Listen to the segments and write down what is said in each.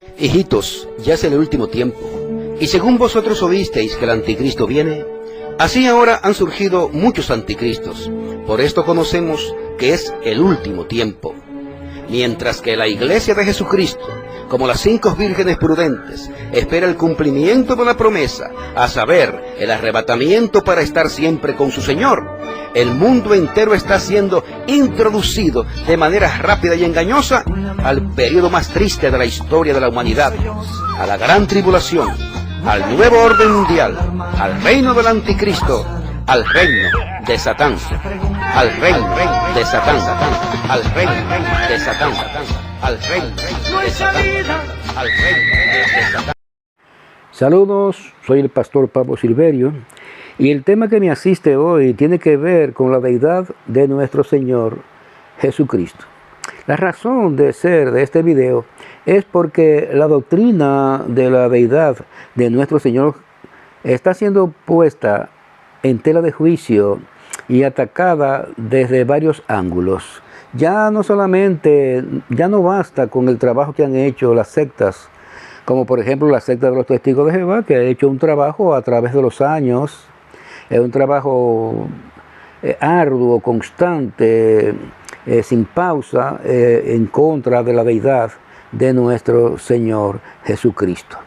Hijitos, ya es el último tiempo, y según vosotros oísteis que el anticristo viene, así ahora han surgido muchos anticristos. Por esto conocemos que es el último tiempo. Mientras que la Iglesia de Jesucristo, como las 5 vírgenes prudentes, espera el cumplimiento de la promesa, a saber, el arrebatamiento para estar siempre con su Señor, el mundo entero está siendo introducido de manera rápida y engañosa al periodo más triste de la historia de la humanidad, a la gran tribulación, al nuevo orden mundial, al reino del anticristo, al reino de Satán, al reino de Satán, al reino de Satán, al reino de Satán, al reino de Satán. Saludos, soy el pastor Pablo Silverio y el tema que me asiste hoy tiene que ver con la deidad de nuestro Señor Jesucristo. La razón de ser de este video es porque la doctrina de la deidad de nuestro Señor está siendo puesta en tela de juicio y atacada desde varios ángulos. Ya no basta con el trabajo que han hecho las sectas, como por ejemplo la secta de los Testigos de Jehová, que ha hecho un trabajo a través de los años, un trabajo arduo, constante, sin pausa, en contra de la deidad de nuestro Señor Jesucristo.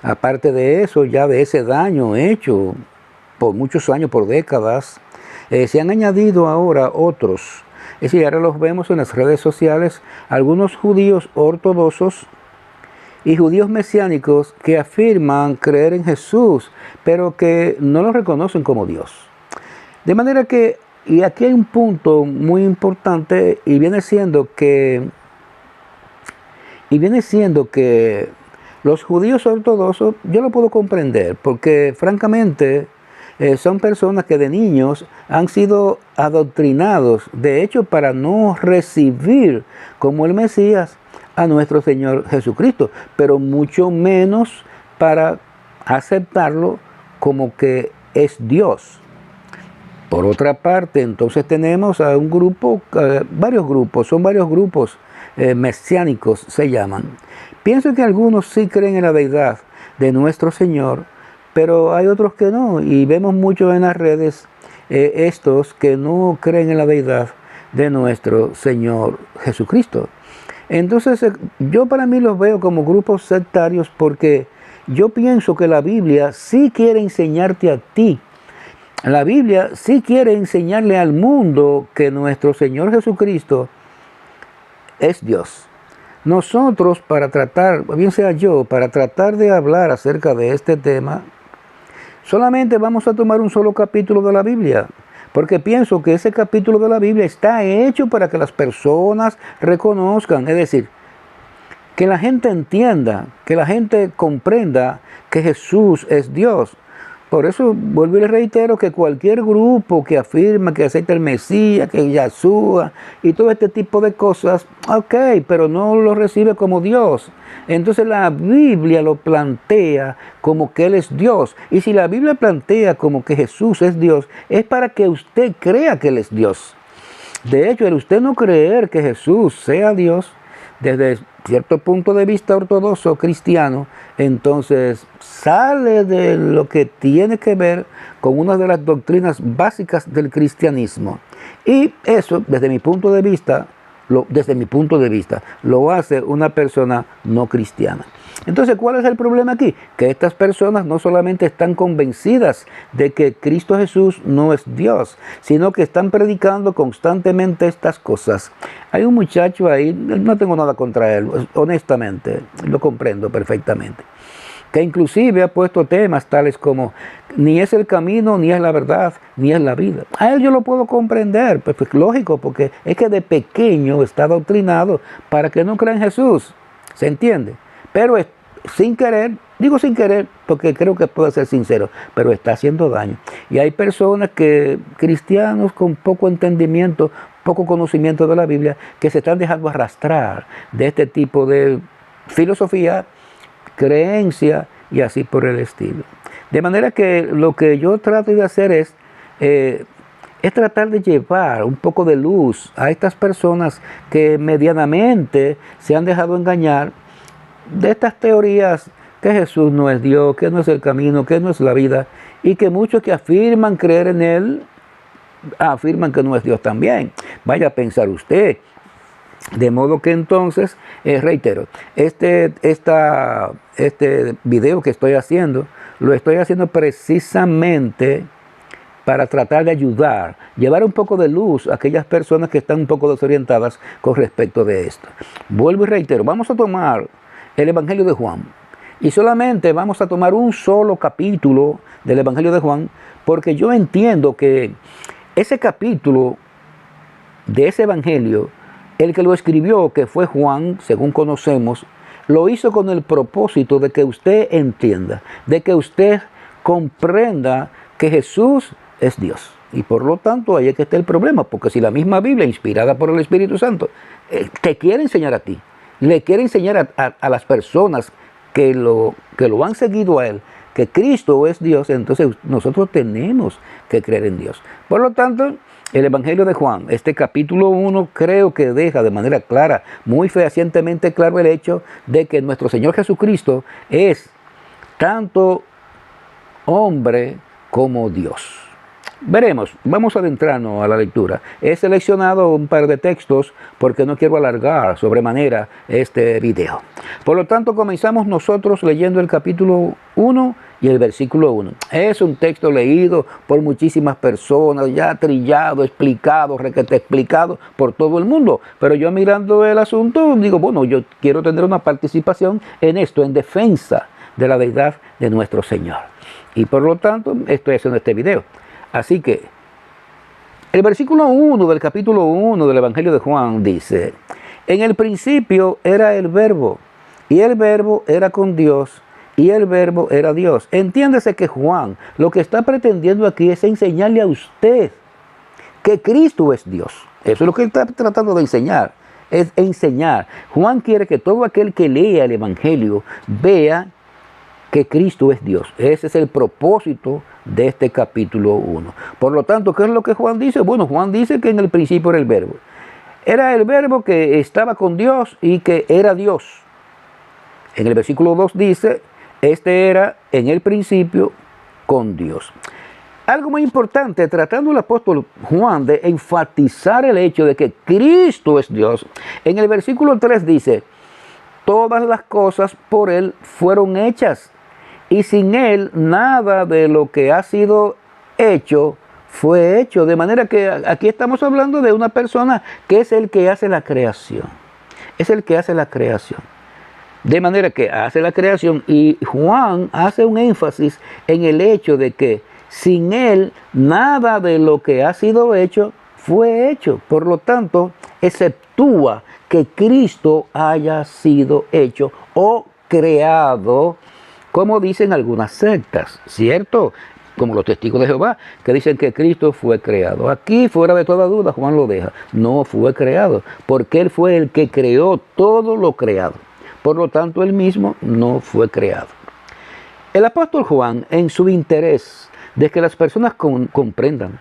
Aparte de eso, ya de ese daño hecho por muchos años, por décadas, se han añadido ahora otros. Es decir, ahora los vemos en las redes sociales, algunos judíos ortodoxos y judíos mesiánicos que afirman creer en Jesús, pero que no lo reconocen como Dios. De manera que, y aquí hay un punto muy importante, y viene siendo que los judíos ortodoxos, yo lo puedo comprender, porque francamente son personas que de niños han sido adoctrinados, de hecho, para no recibir como el Mesías a nuestro Señor Jesucristo, pero mucho menos para aceptarlo como que es Dios. Por otra parte, entonces tenemos a un grupo, varios grupos mesiánicos se llaman. Pienso que algunos sí creen en la deidad de nuestro Señor, pero hay otros que no, y vemos mucho en las redes estos que no creen en la deidad de nuestro Señor Jesucristo. Entonces yo para mí los veo como grupos sectarios, porque yo pienso que la Biblia sí quiere enseñarte a ti. La Biblia sí quiere enseñarle al mundo que nuestro Señor Jesucristo es Dios. Nosotros, para tratar, bien sea yo, para tratar de hablar acerca de este tema, solamente vamos a tomar un solo capítulo de la Biblia, porque pienso que ese capítulo de la Biblia está hecho para que las personas reconozcan, es decir, que la gente entienda, que la gente comprenda que Jesús es Dios. Por eso vuelvo y les reitero que cualquier grupo que afirma que acepta el Mesías, que Yahshua y todo este tipo de cosas, ok, pero no lo recibe como Dios. Entonces la Biblia lo plantea como que Él es Dios. Y si la Biblia plantea como que Jesús es Dios, es para que usted crea que Él es Dios. De hecho, el usted no creer que Jesús sea Dios, desde cierto punto de vista ortodoxo cristiano, entonces sale de lo que tiene que ver con una de las doctrinas básicas del cristianismo. Y eso, desde mi punto de vista, lo hace una persona no cristiana. Entonces, ¿cuál es el problema aquí? Que estas personas no solamente están convencidas de que Cristo Jesús no es Dios, sino que están predicando constantemente estas cosas. Hay un muchacho ahí, no tengo nada contra él, honestamente, lo comprendo perfectamente, que inclusive ha puesto temas tales como ni es el camino, ni es la verdad, ni es la vida. A él yo lo puedo comprender, pues lógico, porque es que de pequeño está adoctrinado para que no crea en Jesús, ¿se entiende? Pero sin querer, digo sin querer porque creo que puedo ser sincero, pero está haciendo daño. Y hay personas cristianos con poco entendimiento, poco conocimiento de la Biblia, que se están dejando arrastrar de este tipo de filosofía, creencia y así por el estilo. De manera que lo que yo trato de hacer es tratar de llevar un poco de luz a estas personas que medianamente se han dejado engañar de estas teorías que Jesús no es Dios, que no es el camino, que no es la vida, y que muchos que afirman creer en Él, afirman que no es Dios también. Vaya a pensar usted. De modo que entonces, reitero, este video que estoy haciendo, lo estoy haciendo precisamente para tratar de ayudar, llevar un poco de luz a aquellas personas que están un poco desorientadas con respecto de esto. Vuelvo y reitero, vamos a tomar el Evangelio de Juan y solamente vamos a tomar un solo capítulo del Evangelio de Juan, porque yo entiendo que ese capítulo de ese Evangelio, el que lo escribió, que fue Juan, según conocemos, lo hizo con el propósito de que usted entienda, de que usted comprenda que Jesús es Dios. Y por lo tanto, ahí es que está el problema, porque si la misma Biblia, inspirada por el Espíritu Santo, te quiere enseñar a ti, le quiere enseñar a las personas que lo han seguido a Él, que Cristo es Dios, entonces nosotros tenemos que creer en Dios. Por lo tanto, el Evangelio de Juan, este capítulo 1, creo que deja de manera clara, muy fehacientemente claro el hecho de que nuestro Señor Jesucristo es tanto hombre como Dios. Veremos, vamos a adentrarnos a la lectura. He seleccionado un par de textos porque no quiero alargar sobremanera este video. Por lo tanto, comenzamos nosotros leyendo el capítulo 1 y el versículo 1. Es un texto leído por muchísimas personas, ya trillado, explicado, requete explicado por todo el mundo. Pero yo mirando el asunto, digo, bueno, yo quiero tener una participación en esto, en defensa de la deidad de nuestro Señor. Y por lo tanto, estoy haciendo este video. Así que, el versículo 1 del capítulo 1 del Evangelio de Juan dice: en el principio era el Verbo, y el Verbo era con Dios, y el Verbo era Dios. Entiéndase que Juan lo que está pretendiendo aquí es enseñarle a usted que Cristo es Dios. Eso es lo que él está tratando de enseñar, es enseñar. Juan quiere que todo aquel que lea el Evangelio vea que Cristo es Dios. Ese es el propósito de este capítulo 1. Por lo tanto, ¿qué es lo que Juan dice? Bueno, Juan dice que en el principio era el Verbo. Era el Verbo que estaba con Dios y que era Dios. En el versículo 2 dice, este era en el principio con Dios. Algo muy importante, tratando el apóstol Juan de enfatizar el hecho de que Cristo es Dios, en el versículo 3 dice, todas las cosas por Él fueron hechas, y sin Él nada de lo que ha sido hecho fue hecho. De manera que aquí estamos hablando de una persona que es el que hace la creación. Es el que hace la creación. De manera que hace la creación, y Juan hace un énfasis en el hecho de que sin Él nada de lo que ha sido hecho fue hecho. Por lo tanto, exceptúa que Cristo haya sido hecho o creado, como dicen algunas sectas, ¿cierto? Como los testigos de Jehová, que dicen que Cristo fue creado. Aquí, fuera de toda duda, Juan lo deja. No fue creado, porque Él fue el que creó todo lo creado. Por lo tanto, Él mismo no fue creado. El apóstol Juan, en su interés de que las personas comprendan,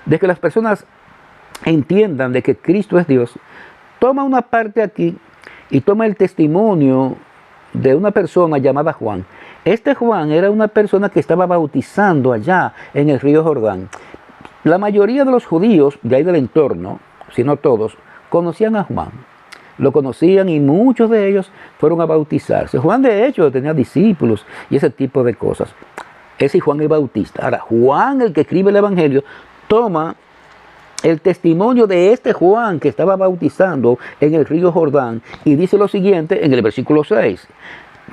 de que las personas entiendan de que Cristo es Dios, toma una parte aquí y toma el testimonio de una persona llamada Juan. Este Juan era una persona que estaba bautizando allá en el río Jordán. La mayoría de los judíos de ahí del entorno, si no todos, conocían a Juan. Lo conocían y muchos de ellos fueron a bautizarse. Juan, de hecho, tenía discípulos y ese tipo de cosas. Ese es Juan el Bautista. Ahora, Juan, el que escribe el Evangelio, toma el testimonio de este Juan que estaba bautizando en el río Jordán y dice lo siguiente en el versículo 6.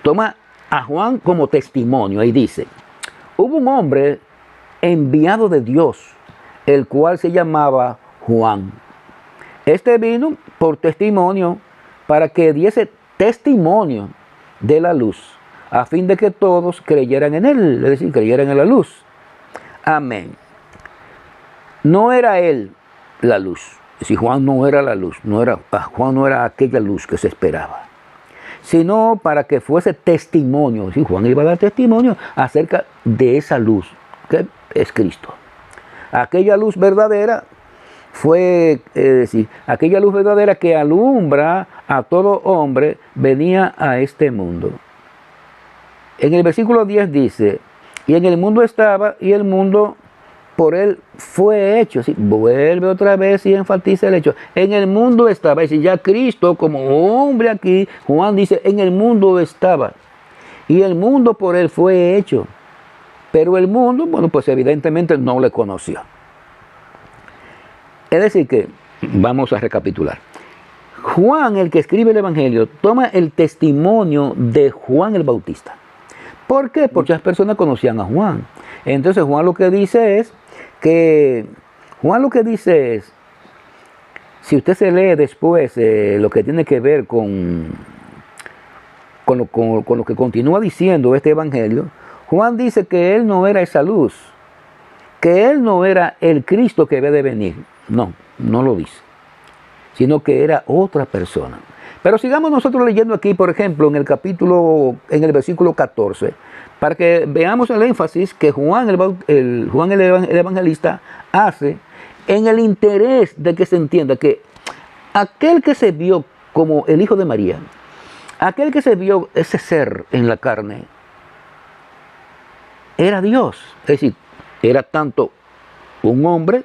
Toma a Juan como testimonio y dice, hubo un hombre enviado de Dios, el cual se llamaba Juan. Este vino por testimonio para que diese testimonio de la luz, a fin de que todos creyeran en él, es decir, creyeran en la luz. Amén. No era él la luz. Si Juan no era la luz, Juan no era aquella luz que se esperaba, sino para que fuese testimonio. Si Juan iba a dar testimonio acerca de esa luz que es Cristo. Aquella luz verdadera fue, decir, aquella luz verdadera que alumbra a todo hombre, venía a este mundo. En el versículo 10 dice, y en el mundo estaba, y el mundo por él fue hecho. ¿Sí? Vuelve otra vez y enfatiza el hecho. En el mundo estaba, es decir, ya Cristo como hombre aquí, Juan dice, en el mundo estaba. Y el mundo por él fue hecho. Pero el mundo, bueno, pues evidentemente no le conoció. Es decir que, vamos a recapitular. Juan, el que escribe el Evangelio, toma el testimonio de Juan el Bautista. ¿Por qué? Porque las personas conocían a Juan. Entonces Juan lo que dice es si usted se lee después lo que tiene que ver con lo que continúa diciendo este Evangelio, Juan dice que él no era esa luz, que él no era el Cristo que había de venir. No, no lo dice, sino que era otra persona. Pero sigamos nosotros leyendo aquí, por ejemplo, en el versículo 14, para que veamos el énfasis que Juan el Evangelista hace en el interés de que se entienda que aquel que se vio como el Hijo de María, aquel que se vio ese ser en la carne, era Dios. Es decir, era tanto un hombre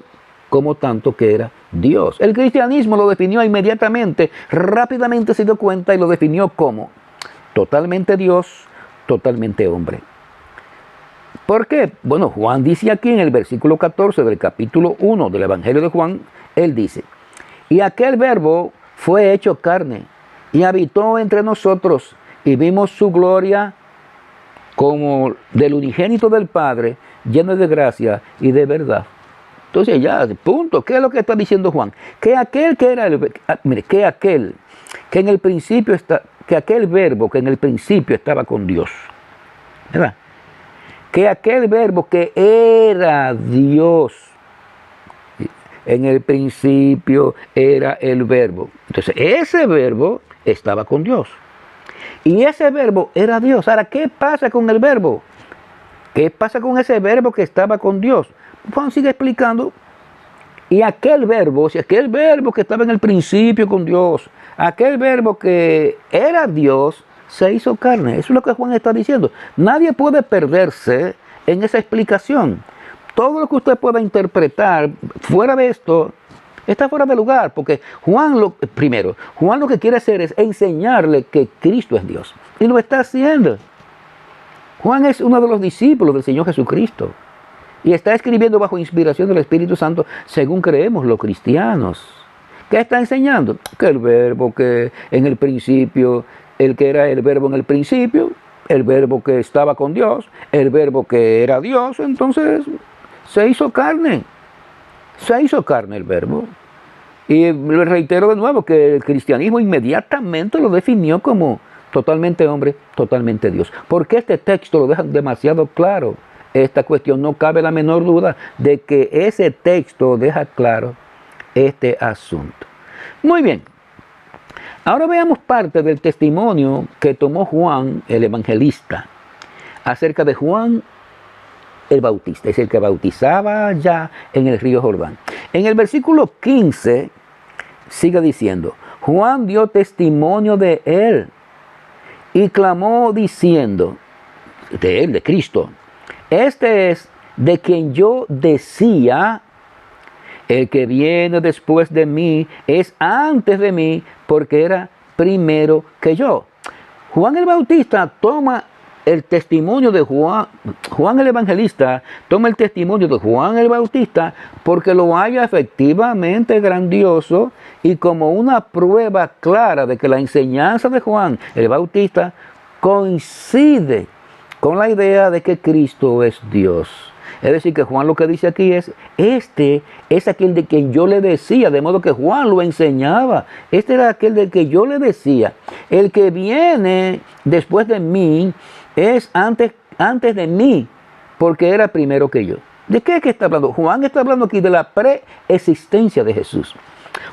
como tanto que era Dios. El cristianismo lo definió inmediatamente, rápidamente se dio cuenta y lo definió como totalmente Dios, totalmente hombre. ¿Por qué? Bueno, Juan dice aquí en el versículo 14 del capítulo 1 del Evangelio de Juan, él dice, y aquel verbo fue hecho carne y habitó entre nosotros y vimos su gloria como del unigénito del Padre, lleno de gracia y de verdad. Entonces ya, punto. ¿Qué es lo que está diciendo Juan? Que aquel que era que en el principio que aquel verbo que en el principio estaba con Dios, ¿verdad? Que aquel verbo que era Dios, en el principio era el verbo. Entonces ese verbo estaba con Dios. Y ese verbo era Dios. Ahora, ¿qué pasa con el verbo? ¿Qué pasa con ese verbo que estaba con Dios? Juan sigue explicando. Y aquel verbo, si aquel verbo que estaba en el principio con Dios, aquel verbo que era Dios, se hizo carne. Eso es lo que Juan está diciendo. Nadie puede perderse en esa explicación. Todo lo que usted pueda interpretar fuera de esto está fuera de lugar, porque Juan lo que quiere hacer es enseñarle que Cristo es Dios. Y lo está haciendo. Juan es uno de los discípulos del Señor Jesucristo. Y está escribiendo bajo inspiración del Espíritu Santo, según creemos los cristianos. ¿Qué está enseñando? Que el verbo que en el principio, el que era el verbo en el principio, el verbo que estaba con Dios, el verbo que era Dios, entonces se hizo carne. Se hizo carne el verbo. Y le reitero de nuevo que el cristianismo inmediatamente lo definió como totalmente hombre, totalmente Dios. Porque este texto lo deja demasiado claro. Esta cuestión, no cabe la menor duda de que ese texto deja claro este asunto. Muy bien. Ahora veamos parte del testimonio que tomó Juan el Evangelista acerca de Juan el Bautista, es el que bautizaba ya en el río Jordán. En el versículo 15 sigue diciendo, Juan dio testimonio de él y clamó diciendo, de él, de Cristo, este es de quien yo decía, el que viene después de mí es antes de mí porque era primero que yo. Juan el Bautista toma el testimonio de Juan el Evangelista, toma el testimonio de Juan el Bautista porque lo halla efectivamente grandioso y como una prueba clara de que la enseñanza de Juan el Bautista coincide con la idea de que Cristo es Dios. Es decir, que Juan lo que dice aquí es, este es aquel de quien yo le decía, de modo que Juan lo enseñaba. Este era aquel del que yo le decía, el que viene después de mí es antes de mí, porque era primero que yo. ¿De qué es que está hablando? Juan está hablando aquí de la preexistencia de Jesús.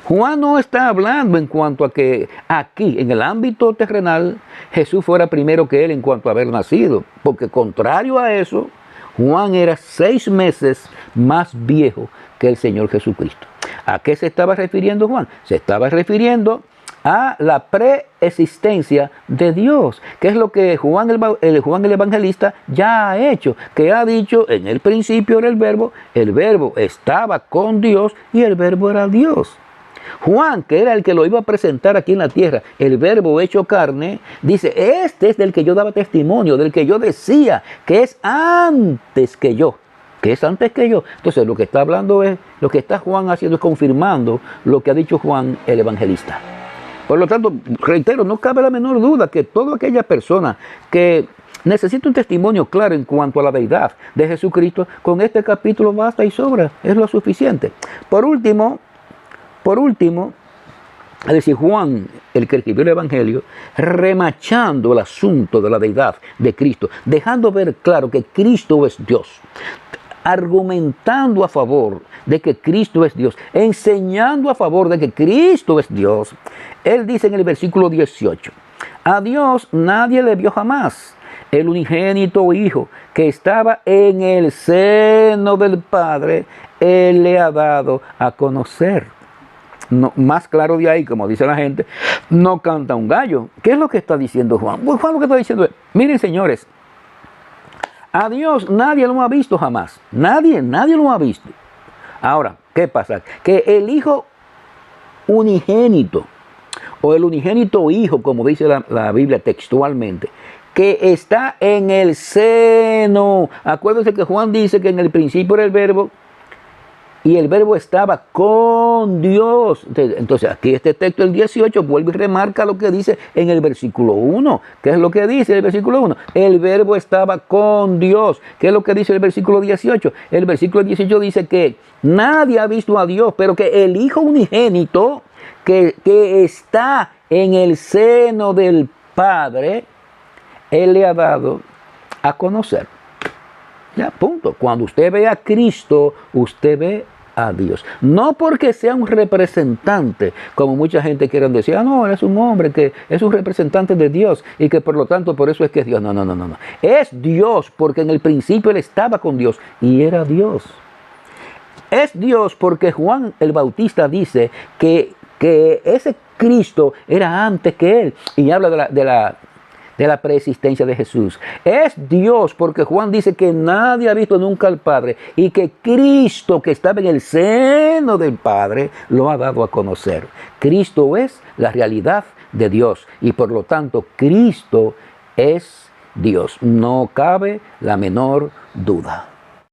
Juan no está hablando en cuanto a que aquí, en el ámbito terrenal, Jesús fuera primero que él en cuanto a haber nacido. Porque contrario a eso, Juan era 6 meses más viejo que el Señor Jesucristo. ¿A qué se estaba refiriendo Juan? Se estaba refiriendo a la preexistencia de Dios, que es lo que Juan el Evangelista ya ha hecho, que ha dicho: en el principio era el verbo estaba con Dios y el verbo era Dios. Juan, que era el que lo iba a presentar aquí en la tierra, el verbo hecho carne, dice: este es del que yo daba testimonio, del que yo decía que es antes que yo. Que es antes que yo. Entonces lo que está hablando es, lo que está Juan haciendo es confirmando lo que ha dicho Juan el Evangelista. Por lo tanto, reitero, no cabe la menor duda que toda aquella persona que necesita un testimonio claro en cuanto a la deidad de Jesucristo, con este capítulo basta y sobra, es lo suficiente. Por último, es decir, Juan, el que escribió el Evangelio, remachando el asunto de la deidad de Cristo, dejando ver claro que Cristo es Dios, argumentando a favor de que Cristo es Dios, enseñando a favor de que Cristo es Dios. Él dice en el versículo 18: a Dios nadie le vio jamás. El unigénito Hijo que estaba en el seno del Padre, Él le ha dado a conocer. No, más claro de ahí, como dice la gente, no canta un gallo. ¿Qué es lo que está diciendo Juan? Pues Juan lo que está diciendo es: miren, señores, a Dios nadie lo ha visto jamás. Nadie lo ha visto. Ahora, ¿qué pasa? Que el Hijo unigénito, o el unigénito Hijo, como dice la Biblia textualmente, que está en el seno. Acuérdense que Juan dice que en el principio era el verbo, y el verbo estaba con Dios. Entonces aquí este texto, el 18, vuelve y remarca lo que dice en el versículo 1. ¿Qué es lo que dice el versículo 1? El verbo estaba con Dios. ¿Qué es lo que dice el versículo 18? El versículo 18 dice que nadie ha visto a Dios, pero que el Hijo unigénito que está en el seno del Padre, Él le ha dado a conocer. Ya, punto. Cuando usted ve a Cristo, usted ve a Dios. No porque sea un representante, como mucha gente quiere decir: ah, no, él es un hombre que es un representante de Dios y que por lo tanto por eso es que es Dios. No. Es Dios porque en el principio Él estaba con Dios y era Dios. Es Dios porque Juan el Bautista dice que ese Cristo era antes que Él, y habla de la preexistencia de Jesús. Es Dios porque Juan dice que nadie ha visto nunca al Padre y que Cristo, que estaba en el seno del Padre, lo ha dado a conocer. Cristo es la realidad de Dios y por lo tanto Cristo es Dios. No cabe la menor duda.